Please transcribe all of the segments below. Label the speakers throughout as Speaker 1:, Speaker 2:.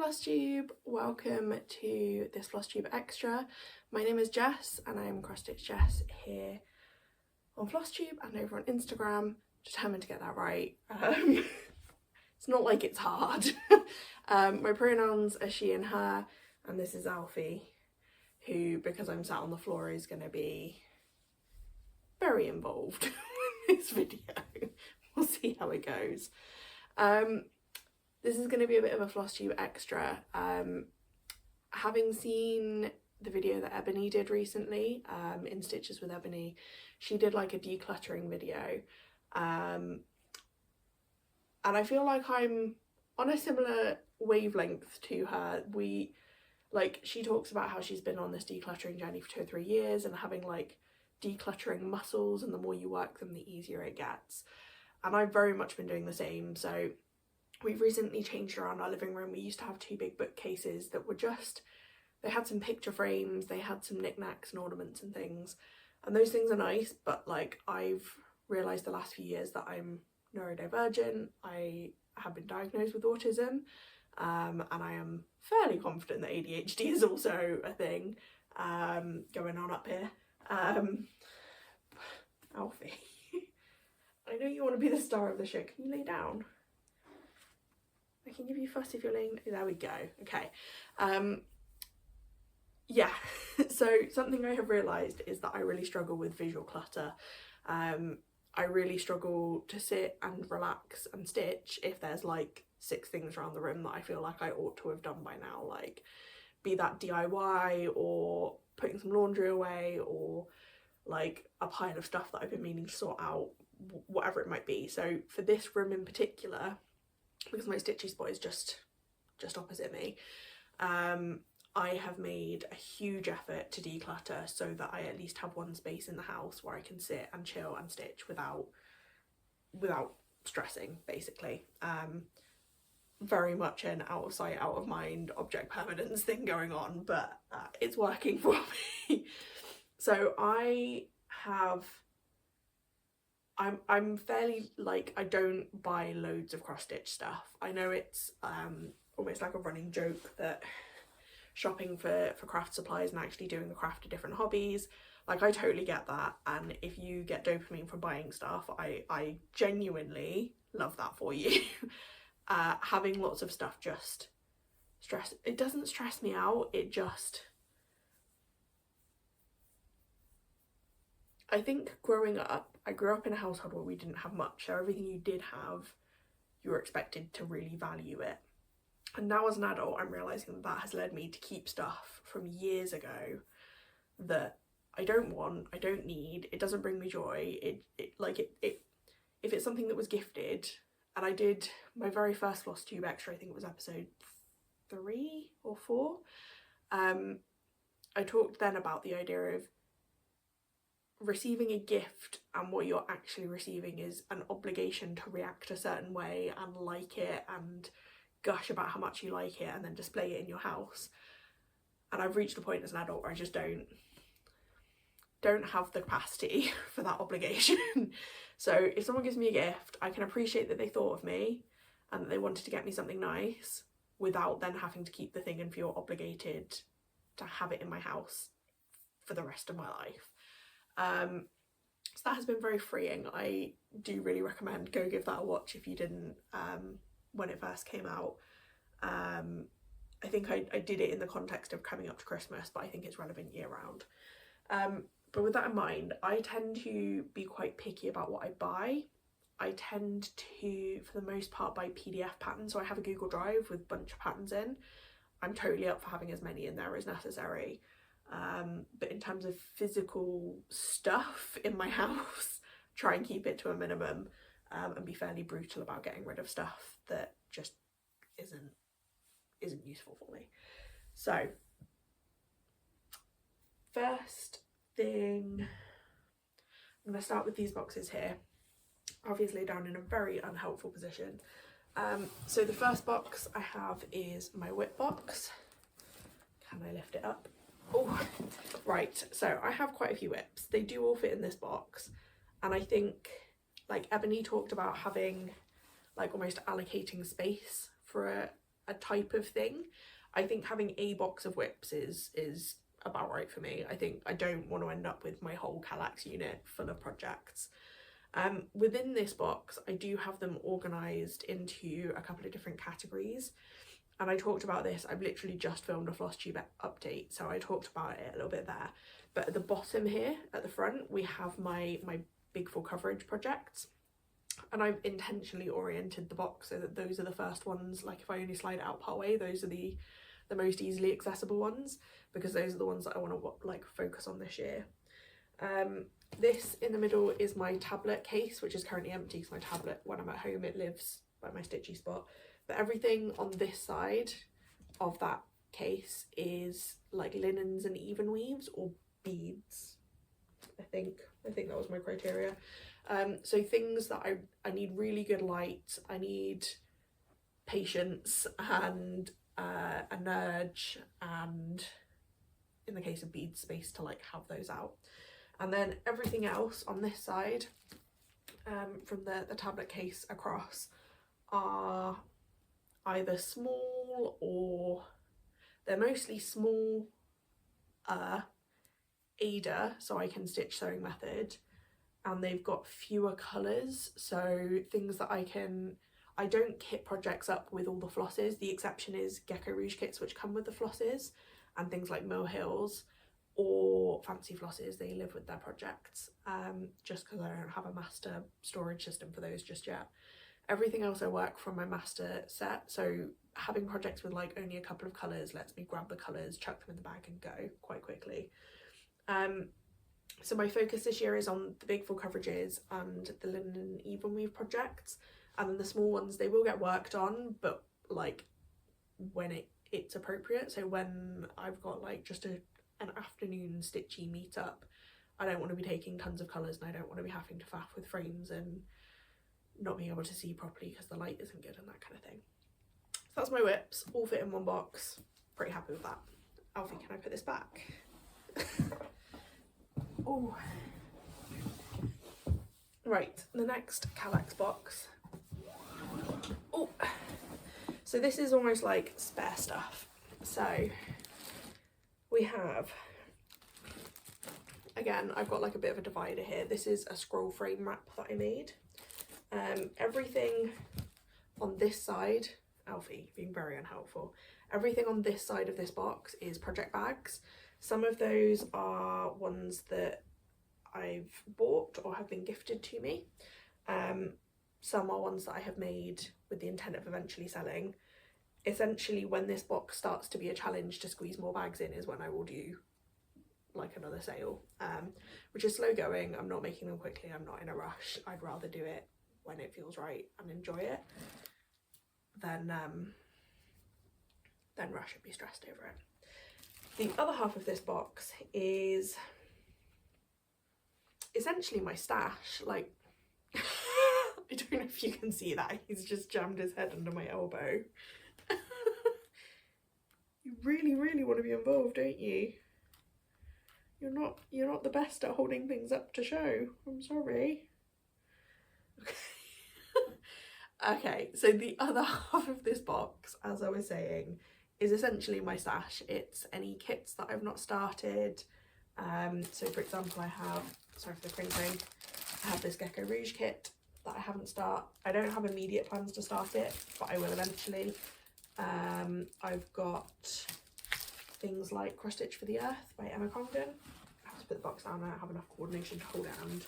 Speaker 1: Flosstube, welcome to this Flosstube Extra. My name is Jess and I'm Cross Stitch Jess here on Flosstube and over on Instagram. Determined to get that right. It's not like it's hard. My pronouns are she and her, and this is Alfie, who, because I'm sat on the floor, is going to be very involved in this video. We'll see how it goes. This is going to be a bit of a Flosstube extra. Having seen the video that Ebony did recently, in Stitches with Ebony, she did like a decluttering video. And I feel like I'm on a similar wavelength to her. She talks about how she's been on this decluttering journey for 2 or 3 years and having like decluttering muscles, and the more you work them, the easier it gets. And I've very much been doing the same. So we've recently changed around our living room. We used to have 2 big bookcases that were just, they had some picture frames, they had some knickknacks and ornaments and things. And those things are nice, but like I've realised the last few years that I'm neurodivergent. I have been diagnosed with autism, and I am fairly confident that ADHD is also a thing going on up here. Alfie, I know you want to be the star of the show. Can you lay down? I can give you fuss if you're laying. There we go. Okay. Yeah. So something I have realised is that I really struggle with visual clutter. I really struggle to sit and relax and stitch if there's like 6 things around the room that I feel like I ought to have done by now, like be that DIY or putting some laundry away or like a pile of stuff that I've been meaning to sort out, whatever it might be. So for this room in particular, because my stitchy spot is just opposite me, I have made a huge effort to declutter so that I at least have one space in the house where I can sit and chill and stitch without stressing, basically. Very much an out of sight, out of mind, object permanence thing going on, but it's working for me. So I'm fairly, like, I don't buy loads of cross stitch stuff. I know it's almost like a running joke that shopping for craft supplies and actually doing the craft are different hobbies. Like, I totally get that, and if you get dopamine from buying stuff, I genuinely love that for you. Having lots of stuff just it doesn't stress me out, it just, I think growing up, I grew up in a household where we didn't have much, so everything you did have, you were expected to really value it. And now as an adult, I'm realising that has led me to keep stuff from years ago that I don't want, I don't need, it doesn't bring me joy. If it's something that was gifted, and I did my very first Flosstube extra, I think it was episode 3 or 4, I talked then about the idea of receiving a gift, and what you're actually receiving is an obligation to react a certain way and like it and gush about how much you like it and then display it in your house. And I've reached a point as an adult where I just don't have the capacity for that obligation. So if someone gives me a gift, I can appreciate that they thought of me and that they wanted to get me something nice without then having to keep the thing and feel obligated to have it in my house for the rest of my life. So that has been very freeing. I do really recommend go give that a watch if you didn't when it first came out. I think I did it in the context of coming up to Christmas, but I think it's relevant year round. But with that in mind, I tend to be quite picky about what I buy. I tend to, for the most part, buy PDF patterns. So I have a Google Drive with a bunch of patterns in. I'm totally up for having as many in there as necessary. But in terms of physical stuff in my house, try and keep it to a minimum, and be fairly brutal about getting rid of stuff that just isn't useful for me. So first thing, I'm going to start with these boxes here, obviously down in a very unhelpful position. So the first box I have is my WIP box. Can I lift it up? Oh, right, so I have quite a few WIPs. They do all fit in this box, and I think, like Ebony talked about having, like, almost allocating space for a type of thing. I think having a box of WIPs is about right for me. I think I don't want to end up with my whole Kallax unit full of projects. Within this box, I do have them organised into a couple of different categories. And I talked about this, I've literally just filmed a Flosstube update, so I talked about it a little bit there. But at the bottom here, at the front, we have my big full coverage projects. And I've intentionally oriented the box so that those are the first ones, like if I only slide it out part way, those are the most easily accessible ones, because those are the ones that I want to like focus on this year. This in the middle is my tablet case, which is currently empty because my tablet, when I'm at home, it lives by my stitchy spot. But everything on this side of that case is like linens and even weaves or beads. I think that was my criteria. So things that I need really good light, I need patience and an urge, and in the case of beads, space to like have those out. And then everything else on this side, from the tablet case across, are either small or they're mostly small Ada, so I can stitch sewing method, and they've got fewer colours, so things that I don't kit projects up with all the flosses. The exception is Gecko Rouge kits, which come with the flosses, and things like Mill Hills or Fancy Flosses, they live with their projects, just because I don't have a master storage system for those just yet. Everything else I work from my master set, so having projects with like only a couple of colours lets me grab the colours, chuck them in the bag and go quite quickly. So my focus this year is on the big full coverages and the linen and even weave projects, and then the small ones, they will get worked on, but like when it's appropriate. So when I've got like just an afternoon stitchy meetup, I don't want to be taking tons of colours, and I don't want to be having to faff with frames and not being able to see properly because the light isn't good and that kind of thing. So that's my WIPs, all fit in one box. Pretty happy with that. Alfie, can I put this back? Oh, right, the next Kallax box. Oh, so this is almost like spare stuff. So we have, again, I've got like a bit of a divider here. This is a scroll frame wrap that I made. Everything on this side, Alfie being very unhelpful, everything on this side of this box is project bags. Some of those are ones that I've bought or have been gifted to me. Some are ones that I have made with the intent of eventually selling. Essentially, when this box starts to be a challenge to squeeze more bags in is when I will do like another sale, which is slow going. I'm not making them quickly, I'm not in a rush. I'd rather do it when it feels right and enjoy it than rush and be stressed over it. The other half of this box is essentially my stash. Like, I don't know if you can see that, he's just jammed his head under my elbow. You really, really want to be involved, don't you? You're not the best at holding things up to show. I'm sorry. Okay. Okay, so the other half of this box, as I was saying, is essentially my stash. It's any kits that I've not started. So for example, I have, sorry for the crinkling, I have this Gecko Rouge kit that I haven't started. I don't have immediate plans to start it, but I will eventually. I've got things like Cross Stitch for the Earth by Emma Congdon. I have to put the box down, I don't have enough coordination to hold it and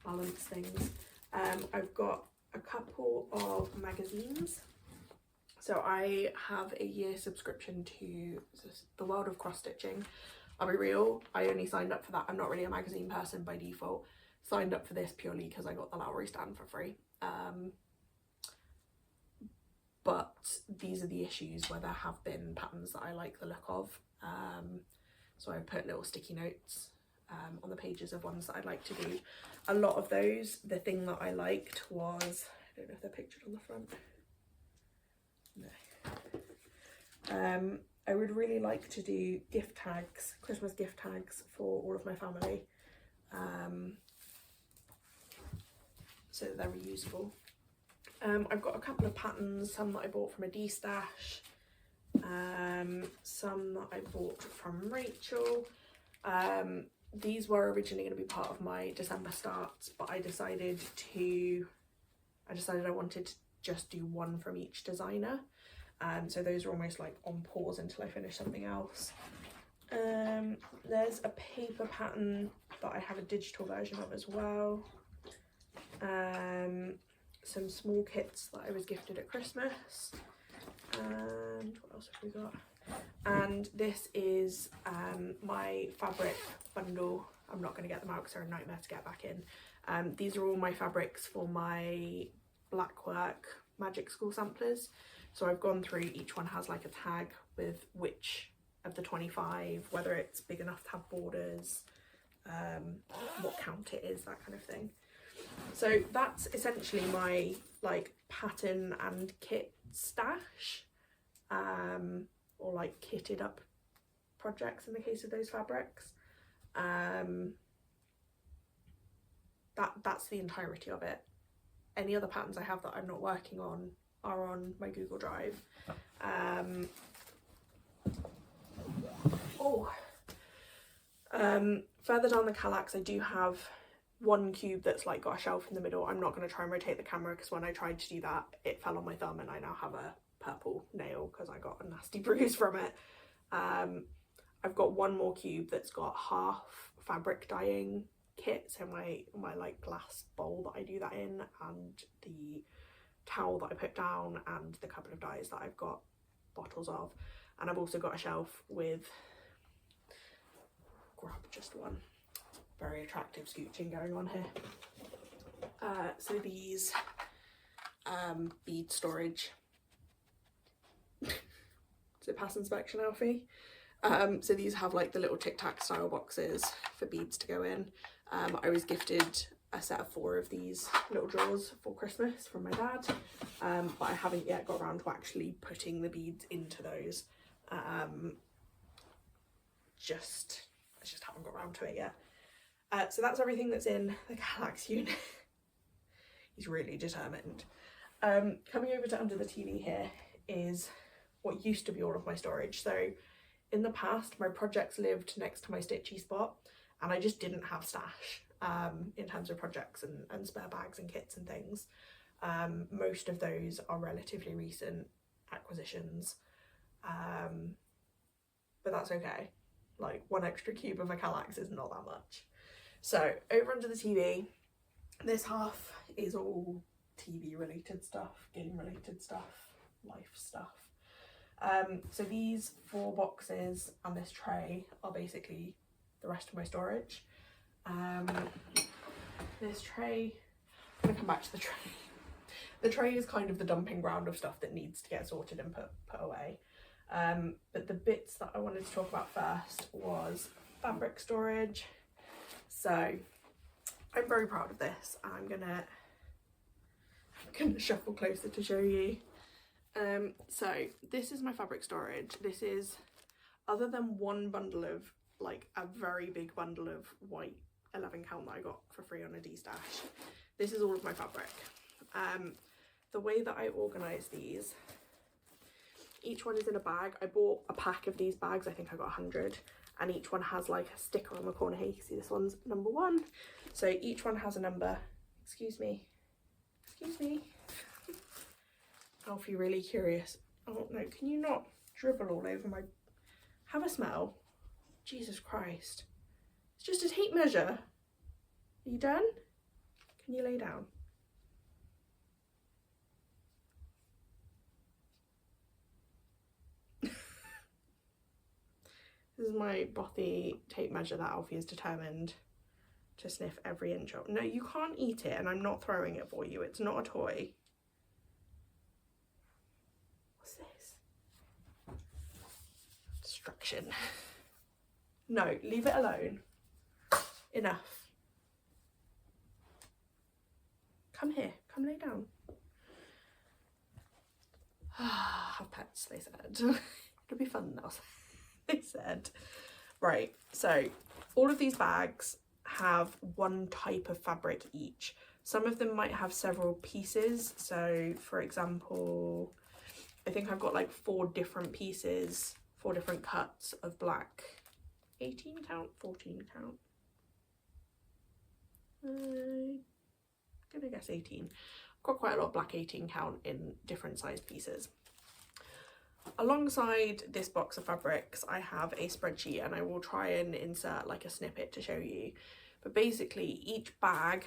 Speaker 1: balance things. I've got a couple of magazines. So I have a year subscription to the World of Cross Stitching. I'll be real, I only signed up for that. I'm not really a magazine person by default. Signed up for this purely because I got the Lowry stand for free. But these are the issues where there have been patterns that I like the look of. So I put little sticky notes on the pages of ones that I'd like to do. A lot of those, the thing that I liked was, I don't know if they're pictured on the front. No. I would really like to do gift tags, Christmas gift tags for all of my family, so they're reusable. I've got a couple of patterns, some that I bought from a Destash, some that I bought from Rachel. These were originally going to be part of my December starts, but I decided I wanted to just do one from each designer. So those are almost like on pause until I finish something else. There's a paper pattern that I have a digital version of as well. Some small kits that I was gifted at Christmas. And what else have we got? And this is my fabric bundle. I'm not going to get them out because they're a nightmare to get back in. These are all my fabrics for my Blackwork Magic School samplers. So I've gone through, each one has like a tag with which of the 25, whether it's big enough to have borders, what count it is, that kind of thing. So that's essentially my like pattern and kit stash, or like kitted up projects in the case of those fabrics. That's the entirety of it. Any other patterns I have that I'm not working on are on my Google Drive. Further down the Kallax, I do have one cube that's like got a shelf in the middle. I'm not going to try and rotate the camera because when I tried to do that, it fell on my thumb and I now have a purple nail because I got a nasty bruise from it. I've got one more cube that's got half fabric dyeing kit, so my like glass bowl that I do that in, and the towel that I put down, and the couple of dyes that I've got bottles of. And I've also got a shelf with, grab just one, very attractive scooching going on here. So these bead storage. Is it pass inspection, Alfie? So these have like the little Tic Tac style boxes for beads to go in. I was gifted a set of 4 of these little drawers for Christmas from my dad, but I haven't yet got around to actually putting the beads into those. I just haven't got around to it yet. So that's everything that's in the Kallax unit. He's really determined. Coming over to under the TV here is what used to be all of my storage. So in the past, my projects lived next to my stitchy spot, and I just didn't have stash in terms of projects and spare bags and kits and things. Most of those are relatively recent acquisitions, but that's okay. Like, one extra cube of a Kallax is not that much. So over under the TV, this half is all TV related stuff, game related stuff, life stuff. So these 4 boxes and this tray are basically the rest of my storage. This tray, I'm gonna come back to the tray. The tray is kind of the dumping ground of stuff that needs to get sorted and put away. But the bits that I wanted to talk about first was fabric storage. So I'm very proud of this. I'm gonna shuffle closer to show you. So this is my fabric storage. This is, other than one bundle of, like a very big bundle of white 11 count that I got for free on a Destash, this is all of my fabric. The way that I organise these, each one is in a bag. I bought a pack of these bags, I think I got 100, and each one has like a sticker on the corner here. You can see this one's number 1. So each one has a number. Excuse me. Alfie, really curious. Oh no, can you not dribble all over my... Have a smell. Jesus Christ. It's just a tape measure. Are you done? Can you lay down? This is my bothy tape measure that Alfie is determined to sniff every inch of. No, you can't eat it, and I'm not throwing it for you. It's not a toy. What's this? Distraction. No, leave it alone. Enough. Come here. Come lay down. Have pets, they said. It'll be fun now, they said. Right, so all of these bags have one type of fabric each. Some of them might have several pieces. So for example, I think I've got like 4 different pieces, 4 different cuts of black. 18 count, 14 count. I'm gonna guess 18. I've got quite a lot of black 18 count in different sized pieces. Alongside this box of fabrics, I have a spreadsheet, and I will try and insert like a snippet to show you. But basically each bag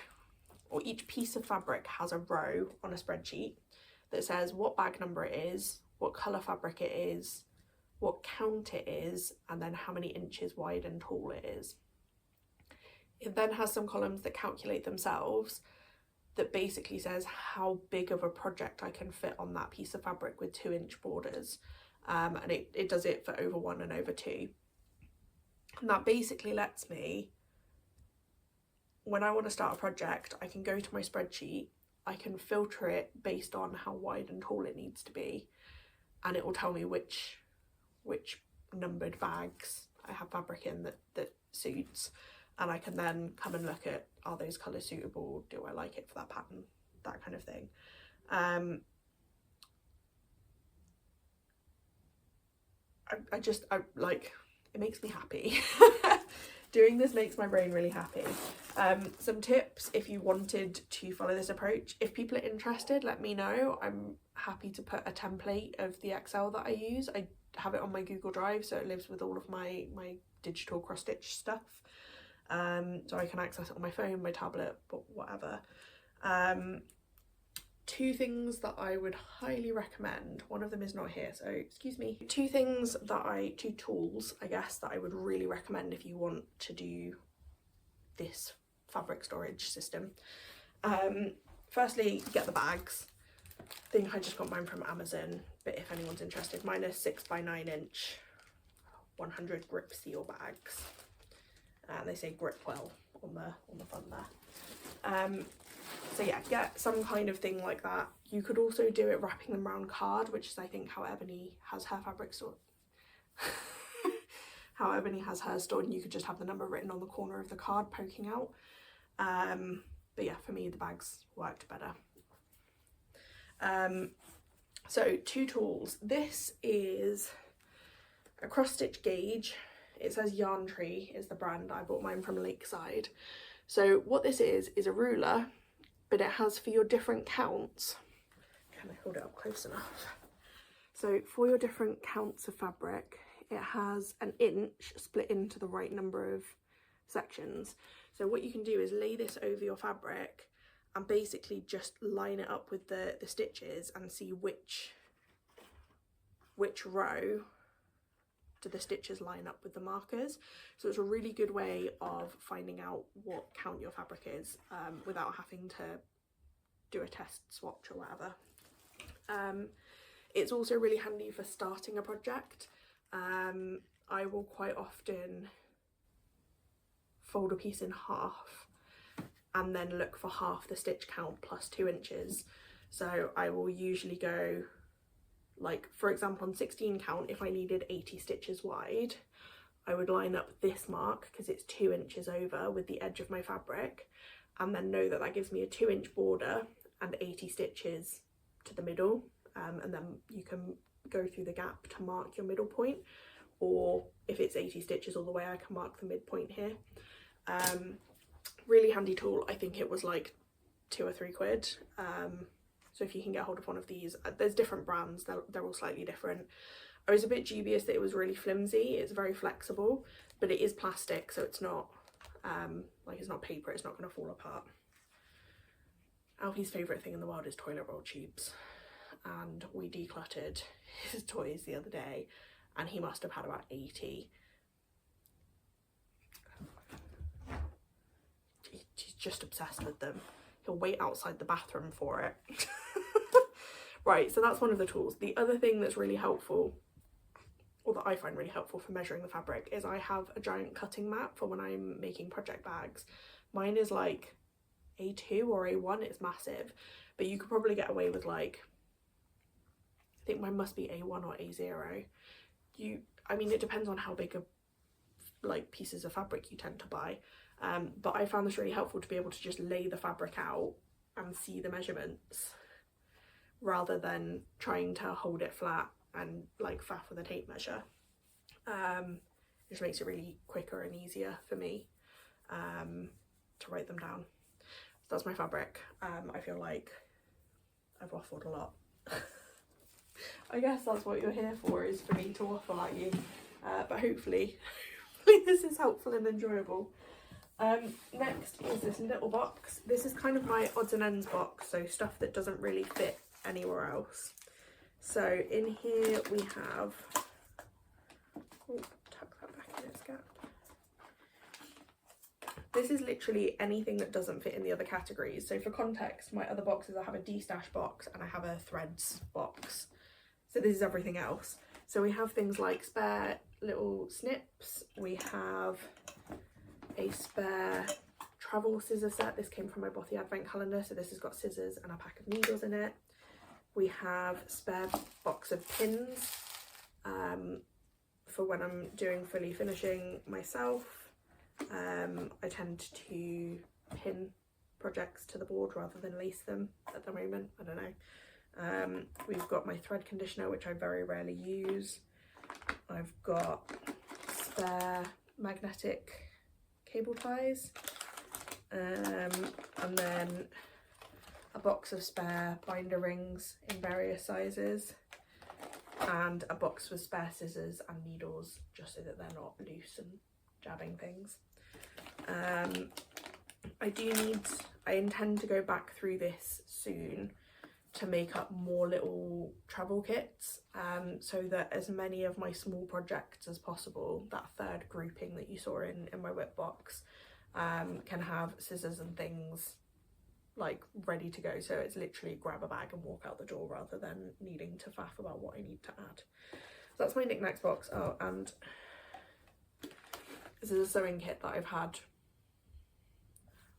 Speaker 1: or each piece of fabric has a row on a spreadsheet that says what bag number it is, what colour fabric it is, what count it is, and then how many inches wide and tall it is. It then has some columns that calculate themselves that basically says how big of a project I can fit on that piece of fabric with 2-inch borders. And it does it for over 1 and over 2. And that basically lets me, when I want to start a project, I can go to my spreadsheet, I can filter it based on how wide and tall it needs to be, and it will tell me which numbered bags I have fabric in that suits. And I can then come and look at, are those colours suitable? Do I like it for that pattern? That kind of thing. I like, it makes me happy. Doing this makes my brain really happy. Some tips if you wanted to follow this approach. If people are interested, let me know. I'm happy to put a template of the Excel that I use. I have it on my Google Drive, so it lives with all of my digital cross-stitch stuff. So I can access it on my phone, my tablet, but whatever. 2 things that I would highly recommend. One of them is not here, so excuse me. 2 tools, I guess, that I would really recommend if you want to do this fabric storage system. Firstly, get the bags. I think I just got mine from Amazon, but if anyone's interested, mine are 6 by 9 inch, 100 grip seal bags. And they say grip well on the front there. So yeah, get some kind of thing like that. You could also do it wrapping them around card, which is I think how Ebony has her fabric stored. How Ebony has hers stored, and you could just have the number written on the corner of the card poking out. But yeah, for me the bags worked better. So 2 tools. This is a cross stitch gauge. It says Yarn Tree is the brand. I bought mine from Lakeside. So what this is a ruler, but it has for your different counts. Can I hold it up close enough? So for your different counts of fabric, it has an inch split into the right number of sections. So what you can do is lay this over your fabric and basically just line it up with the stitches and see which row do the stitches line up with the markers. So it's a really good way of finding out what count your fabric is without having to do a test swatch or whatever. It's also really handy for starting a project. I will quite often fold a piece in half and then look for half the stitch count plus 2 inches. So I will usually go, like for example on 16 count, if I needed 80 stitches wide, I would line up this mark because it's 2 inches over with the edge of my fabric, and then know that that gives me a 2-inch border and 80 stitches to the middle, and then you can go through the gap to mark your middle point, or if it's 80 stitches all the way, I can mark the midpoint here. Really handy tool. I think it was like £2 or £3. So if you can get hold of one of these, there's different brands, they're all slightly different. I was a bit dubious that it was really flimsy. It's very flexible, but it is plastic, so it's not like it's not paper, it's not going to fall apart. Alfie's favourite thing in the world is toilet roll tubes, and we decluttered his toys the other day and he must have had about 80. He's just obsessed with them. He'll wait outside the bathroom for it. Right, so that's one of the tools. The other thing that's really helpful, or that I find really helpful for measuring the fabric, is I have a giant cutting mat for when I'm making project bags. Mine is like A2 or A1, it's massive, but you could probably get away with like, I think mine must be A1 or A0. I mean, it depends on how big of like pieces of fabric you tend to buy. But I found this really helpful to be able to just lay the fabric out and see the measurements rather than trying to hold it flat and like faff with a tape measure. It just makes it really quicker and easier for me to write them down. So that's my fabric. I feel like I've waffled a lot. I guess that's what you're here for, is for me to waffle at you, but hopefully this is helpful and enjoyable. Next is this little box. This is kind of my odds and ends box, so stuff that doesn't really fit anywhere else. So in here we have, oh, tuck that back in its gap. This is literally anything that doesn't fit in the other categories. So for context, my other boxes, I have a Destash box and I have a threads box. So this is everything else. So we have things like spare little snips. We have a spare travel scissor set. This came from my Bothy advent calendar. So this has got scissors and a pack of needles in it. We have spare box of pins for when I'm doing fully finishing myself. I tend to pin projects to the board rather than lace them at the moment. I don't know. We've got my thread conditioner, which I very rarely use. I've got spare magnetic cable ties, and then a box of spare binder rings in various sizes, and a box with spare scissors and needles, just so that they're not loose and jabbing things. I intend to go back through this soon to make up more little travel kits, so that as many of my small projects as possible, that third grouping that you saw in my WIP box, can have scissors and things like ready to go. So it's literally grab a bag and walk out the door rather than needing to faff about what I need to add. So that's my knickknacks box. Oh, and this is a sewing kit that I've had.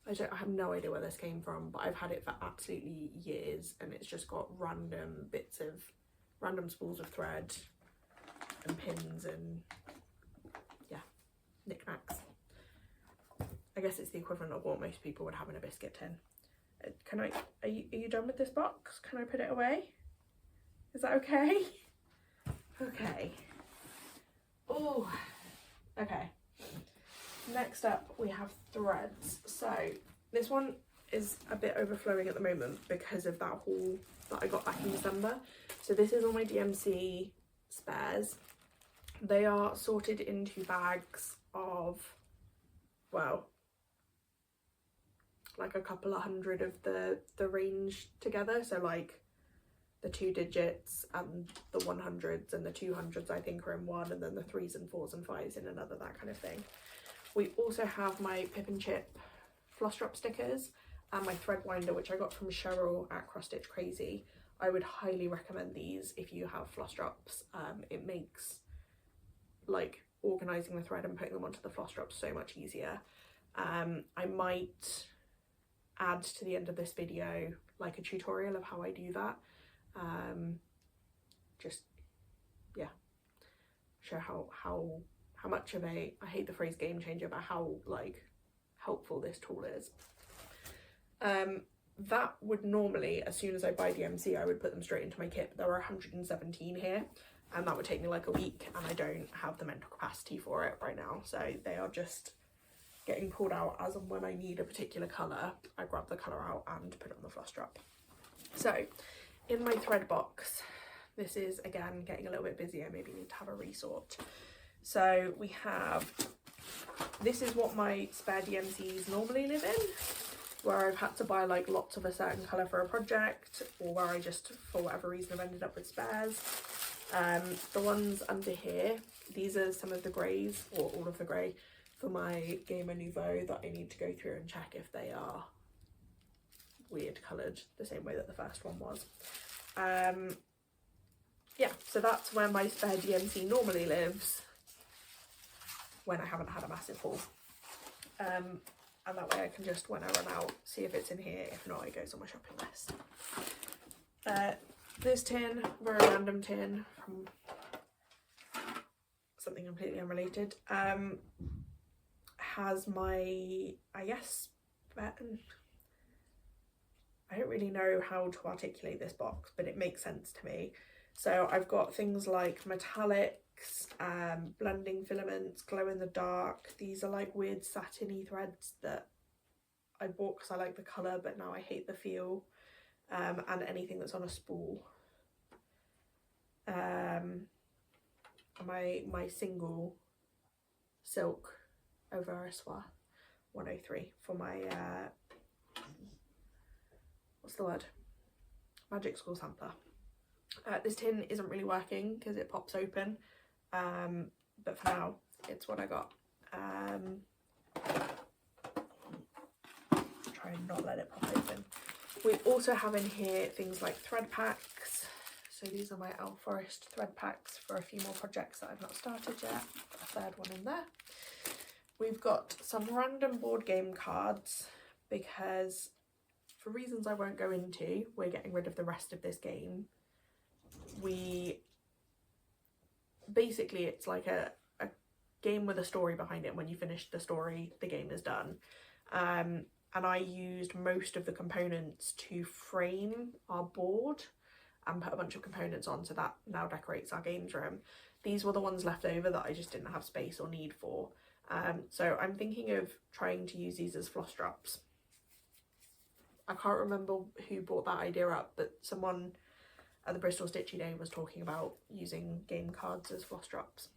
Speaker 1: I have no idea where this came from, but I've had it for absolutely years, and it's just got random spools of thread and pins and yeah, knickknacks. I guess it's the equivalent of what most people would have in a biscuit tin. Are you done with this box? Can I put it away? Is that okay? Okay. Oh, okay. Next up we have threads. So this one is a bit overflowing at the moment because of that haul that I got back in December. So this is all my DMC spares. They are sorted into bags of, well, like a couple of hundred of the range together. So like the 2 digits and the 100s and the 200s I think are in one, and then the 3s and 4s and 5s in another, that kind of thing. We also have my Pip and Chip floss drop stickers and my thread winder, which I got from Cheryl at Cross Stitch Crazy. I would highly recommend these if you have floss drops. It makes like organising the thread and putting them onto the floss drops so much easier. I might add to the end of this video like a tutorial of how I do that. Just, yeah, show how much of a, I hate the phrase game changer, but how like helpful this tool is. That would normally, as soon as I buy DMC, I would put them straight into my kit. There are 117 here, and that would take me like a week, and I don't have the mental capacity for it right now. So they are just getting pulled out as and when I need a particular colour. I grab the colour out and put it on the floss drop. So in my thread box, this is again getting a little bit busy. I maybe need to have a resort. So we have, this is what my spare DMCs normally live in, where I've had to buy like lots of a certain colour for a project, or where I just, for whatever reason, have ended up with spares. The ones under here, these are some of the greys, or all of the grey, for my Gamer Nouveau that I need to go through and check if they are weird coloured, the same way that the first one was. Yeah, so that's where my spare DMC normally lives when I haven't had a massive haul. And that way I can just, when I run out, see if it's in here. If not, it goes on my shopping list. This tin, very random tin from something completely unrelated, has my, I guess, I don't really know how to articulate this box, but it makes sense to me. So I've got things like metallics, blending filaments, glow in the dark. These are like weird satiny threads that I bought because I like the colour, but now I hate the feel. And anything that's on a spool. My single silk over a soie 103 for my what's the word, magic school sampler. This tin isn't really working because it pops open, but for now it's what I got. Try and not let it pop open. We also have in here things like thread packs. So these are my Owl Forest thread packs for a few more projects that I've not started yet. A third one in there. We've got some random board game cards because, for reasons I won't go into, we're getting rid of the rest of this game. Basically it's like a game with a story behind it. When you finish the story, the game is done. And I used most of the components to frame our board and put a bunch of components on, so that now decorates our games room. These were the ones left over that I just didn't have space or need for. So I'm thinking of trying to use these as floss drops. I can't remember who brought that idea up, but someone at the Bristol Stitchy Day was talking about using game cards as floss drops.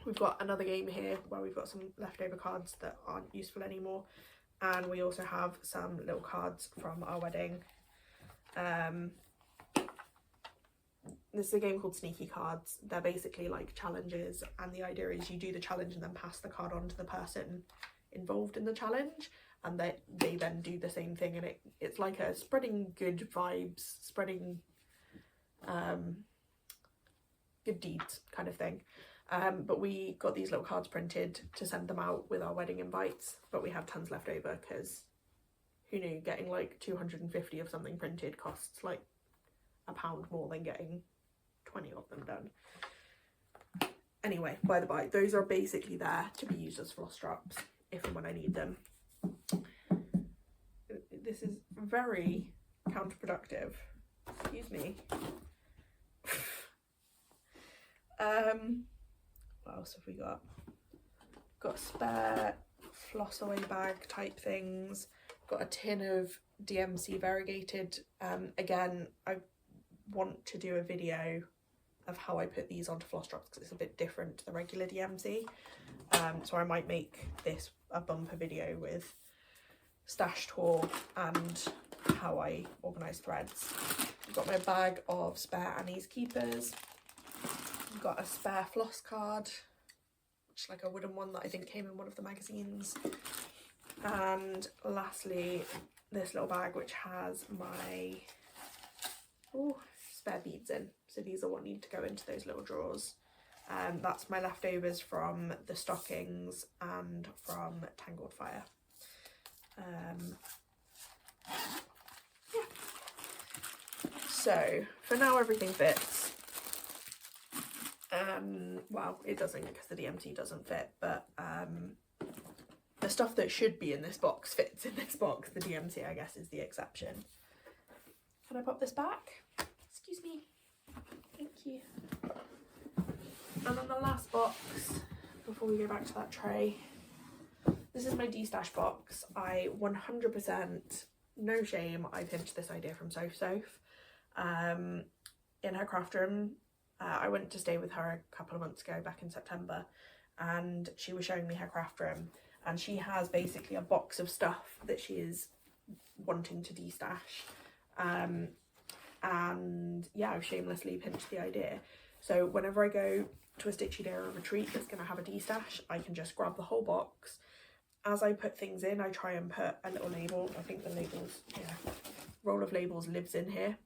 Speaker 1: We've got another game here where we've got some leftover cards that aren't useful anymore. And we also have some little cards from our wedding. This is a game called Sneaky Cards. They're basically like challenges, and the idea is you do the challenge and then pass the card on to the person involved in the challenge, and they then do the same thing, and it's like a spreading good vibes, spreading good deeds kind of thing. But we got these little cards printed to send them out with our wedding invites, but we have tons left over because who knew, getting like 250 of something printed costs like £1 more than getting 20 of them done. Anyway, by the by, those are basically there to be used as floss drops if and when I need them. This is very counterproductive. Excuse me. What else have we got? Got spare floss away bag type things. Got a tin of DMC variegated. Again, I want to do a video of how I put these onto floss drops because it's a bit different to the regular DMC. So I might make this a bumper video with stash tour and how I organise threads. I've got my bag of spare Annie's Keepers. I've got a spare floss card, which is like a wooden one that I think came in one of the magazines. And lastly, this little bag which has my spare beads in. So these are what need to go into those little drawers. That's my leftovers from the stockings and from Tangled Fire. Yeah. So for now everything fits. Well, it doesn't because the DMC doesn't fit, but the stuff that should be in this box fits in this box. The DMC, I guess, is the exception. Can I pop this back? Excuse me. Thank you. And then the last box, before we go back to that tray, this is my Destash box. I 100%, no shame, I pinched this idea from Soph. In her craft room. I went to stay with her a couple of months ago, back in September, and she was showing me her craft room, and she has basically a box of stuff that she is wanting to destash. And yeah, I've shamelessly pinched the idea. So whenever I go to a Stitchy Day or a retreat that's going to have a destash, I can just grab the whole box. As I put things in, I try and put a little label. I think the labels, roll of labels lives in here.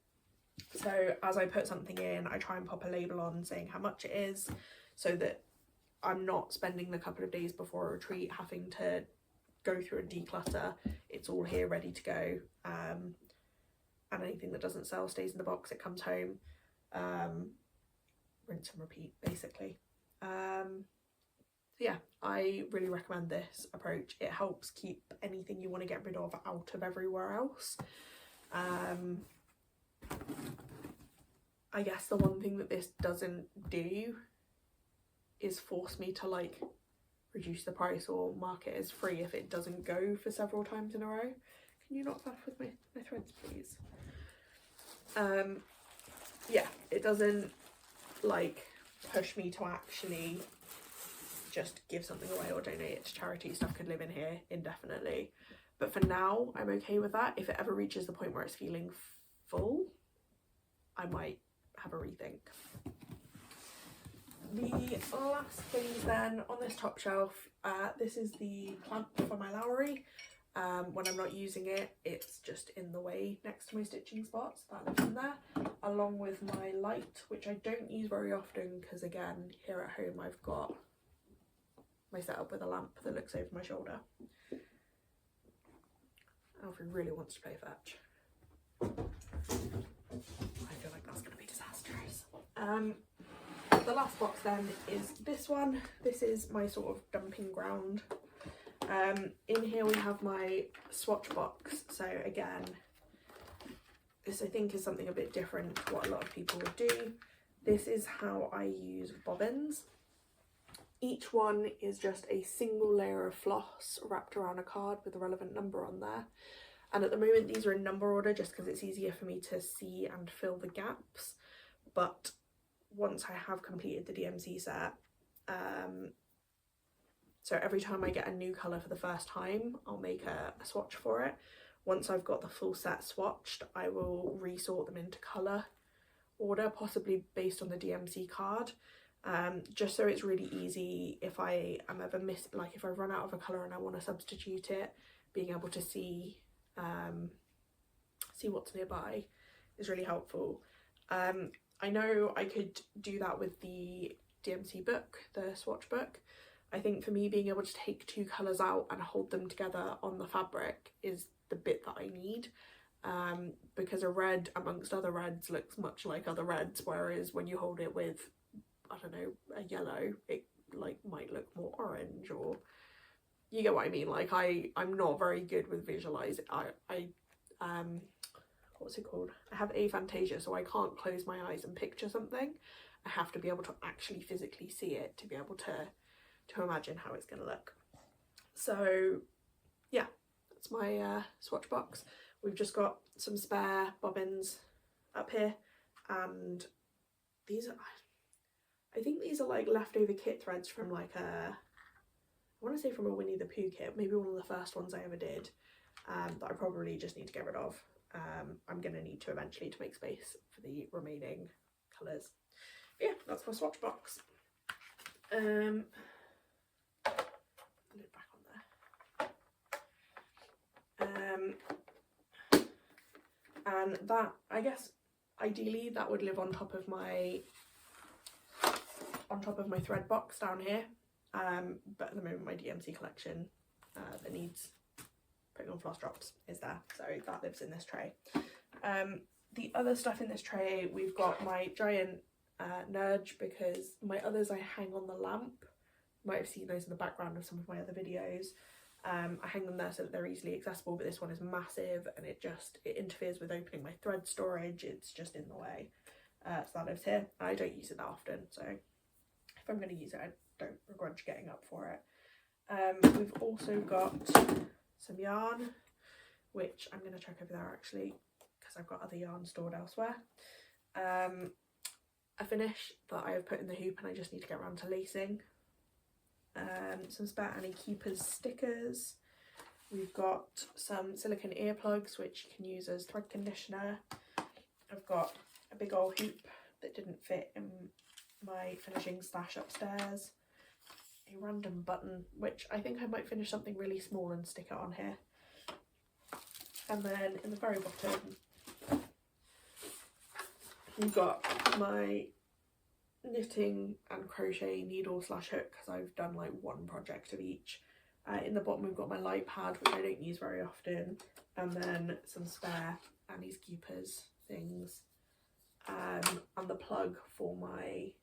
Speaker 1: So as I put something in, I try and pop a label on saying how much it is, so that I'm not spending the couple of days before a retreat having to go through and declutter. It's all here ready to go. And anything that doesn't sell stays in the box, it comes home. Rinse and repeat, basically. So yeah, I really recommend this approach. It helps keep anything you want to get rid of out of everywhere else. I guess the one thing that this doesn't do is force me to like reduce the price or mark it as free if it doesn't go for several times in a row. Can you not faff with my threads, please? Yeah, it doesn't like push me to actually just give something away or donate it to charity. Stuff could live in here indefinitely, but for now I'm okay with that. If it ever reaches the point where it's feeling full, I might have a rethink. The last things then on this top shelf, this is the plant for my Lowry. When I'm not using it, it's just in the way next to my stitching spots. That lives in there, along with my light, which I don't use very often because again, here at home I've got my setup with a lamp that looks over my shoulder. Alfie really wants to play fetch. I feel like that's going to be disastrous. The last box then is this one. This is my sort of dumping ground. In here we have my swatch box. So again, this I think is something a bit different to what a lot of people would do. This is how I use bobbins. Each one is just a single layer of floss wrapped around a card with a relevant number on there. And at the moment these are in number order just because it's easier for me to see and fill the gaps. But once I have completed the DMC set, so every time I get a new colour for the first time, I'll make a swatch for it. Once I've got the full set swatched, I will resort them into colour order, possibly based on the DMC card, just so it's really easy if I am ever if I run out of a colour and I want to substitute it, being able to see what's nearby is really helpful. I know I could do that with the DMC book, the swatch book. I think for me, being able to take two colours out and hold them together on the fabric is the bit that I need, because a red amongst other reds looks much like other reds, whereas when you hold it with, I don't know, a yellow, it like might look more orange, or you get what I mean. Like I'm not very good with visualising. What's it called? I have aphantasia, so I can't close my eyes and picture something. I have to be able to actually physically see it to be able to imagine how it's going to look. So yeah, that's my swatch box. We've just got some spare bobbins up here, and these are, I think these are like leftover kit threads from like I want to say from a Winnie the Pooh kit, maybe one of the first ones I ever did, that I probably just need to get rid of. I'm going to need to eventually to make space for the remaining colours. But yeah, that's my swatch box. Lid back on there. And that, I guess, ideally that would live on top of my thread box down here. But at the moment my DMC collection that needs putting on floss drops is there, so that lives in this tray. The other stuff in this tray, we've got my giant nudge, because my others I hang on the lamp. You might have seen those in the background of some of my other videos. I hang them there so that they're easily accessible, but this one is massive and it interferes with opening my thread storage. It's just in the way. So that lives here. I don't use it that often, so if I'm going to use it, I don't begrudge getting up for it. We've also got some yarn, which I'm going to check over there actually, because I've got other yarn stored elsewhere. A finish that I have put in the hoop and I just need to get around to lacing. Some spare Annie Keepers stickers. We've got some silicone earplugs which you can use as thread conditioner. I've got a big old hoop that didn't fit in my finishing stash upstairs. A random button, which I think I might finish something really small and stick it on here. And then in the very bottom, we've got my knitting and crochet needle / hook, because I've done like one project of each. In the bottom we've got my light pad, which I don't use very often, and then some spare Annie's Keepers things, and the plug for my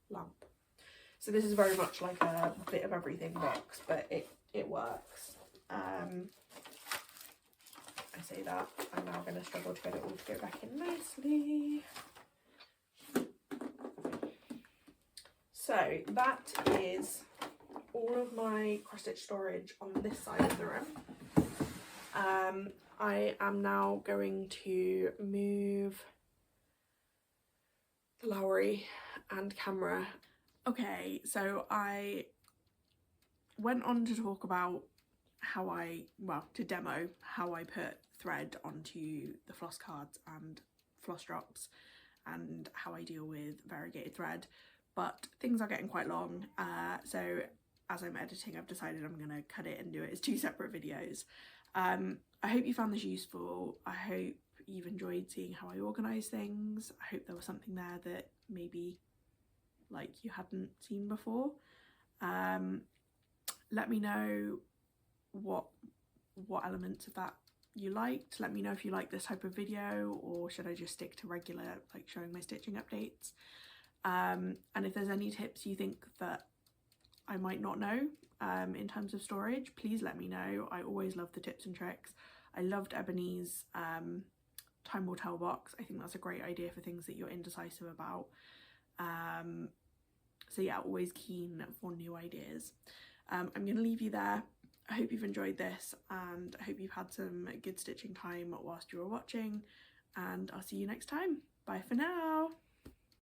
Speaker 1: lamp. So this is very much like a bit of everything box, but it works. I say that, I'm now going to struggle to get it all to go back in nicely. So that is all of my cross-stitch storage on this side of the room. I am now going to move the Lowry and camera. Okay, so I went on to talk about to demo how I put thread onto the floss cards and floss drops and how I deal with variegated thread, but things are getting quite long, so as I'm editing I've decided I'm gonna cut it and do it as 2 separate videos. I hope you found this useful. I hope you've enjoyed seeing how I organise things. I hope there was something there that maybe like you hadn't seen before. Let me know what elements of that you liked. Let me know if you like this type of video, or should I just stick to regular, like showing my stitching updates. And if there's any tips you think that I might not know in terms of storage, please let me know. I always love the tips and tricks. I loved Ebony's time will tell box. I think that's a great idea for things that you're indecisive about. So yeah, always keen for new ideas. I'm going to leave you there. I hope you've enjoyed this, and I hope you've had some good stitching time whilst you were watching, and I'll see you next time. Bye for now.